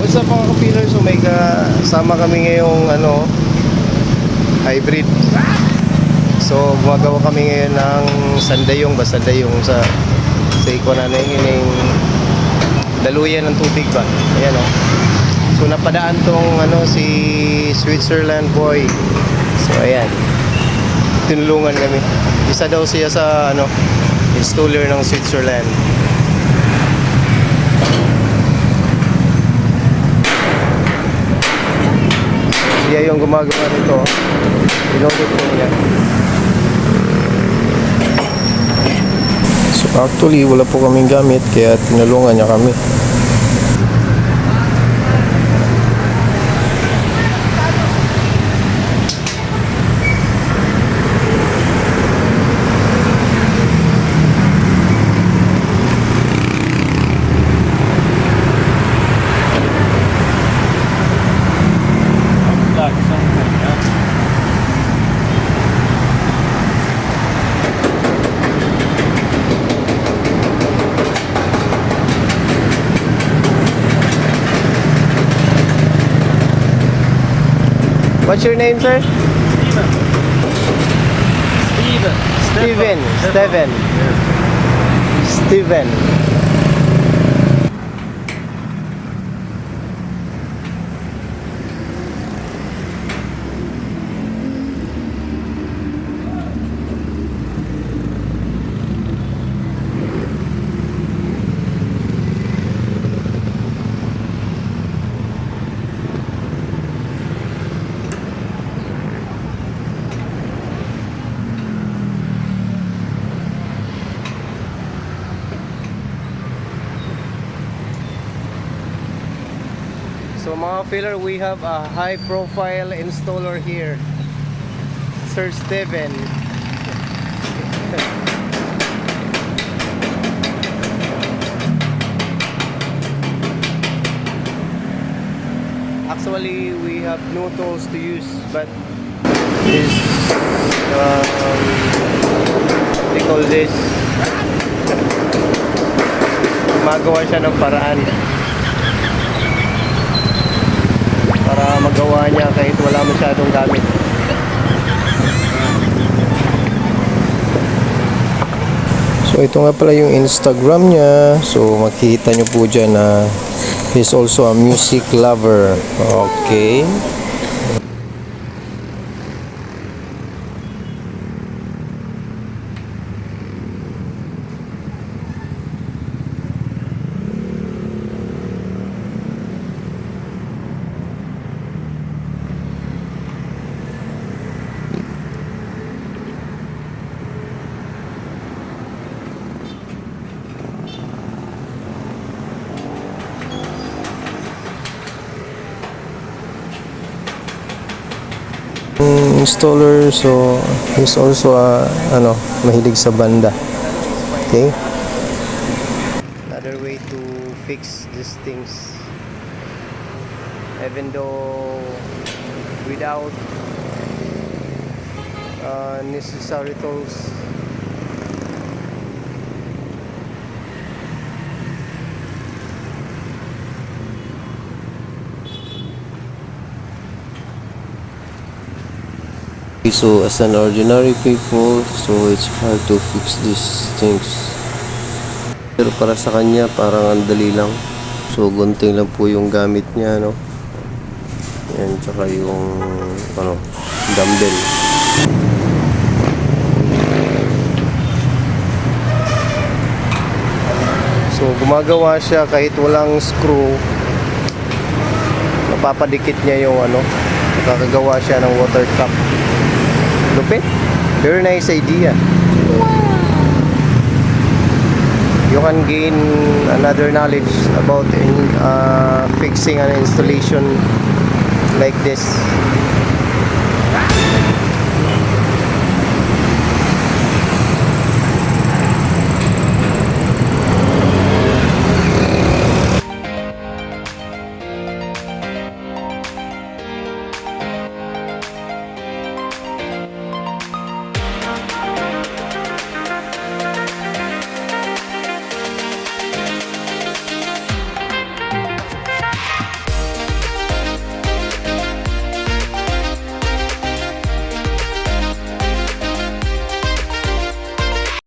what's up mga ka-feeler? So may kasama kami ngayong hybrid. So gumagawa kami ngayon ng sandayong sa iko na ining daluyan ng tubig ba. Ayan o. So napadaan tong si Switzerland boy. So ayan. Tinulungan kami. Isa daw siya sa installer ng Switzerland. Siya yung gumagawa nito. Pinodot ko niya. So actually wala po kaming gamit kaya tinulungan niya kami. What's your name, sir? Steven. Steven. So mga filler, we have a high profile installer here, Sir Steven. Actually we have no tools to use, but this they call this, gumagawa siya ng paraan para magawa niya kahit wala masyadong gamit. So ito nga pala yung Instagram niya. So makikita nyo po dyan na he's also a music lover. Okay. Installer, so he's also mahilig sa banda. Okay, another way to fix these things, even though without necessary tools. So as an ordinary people, so it's hard to fix these things. Pero para sa kanya, parang ang dali lang. So gunting lang po yung gamit niya, no? Yan, tsaka yung dumbbell. So gumagawa siya kahit walang screw. Napapadikit niya yung nakakagawa siya ng water cup. Lupit. Very nice idea. You can gain another knowledge about fixing an installation like this.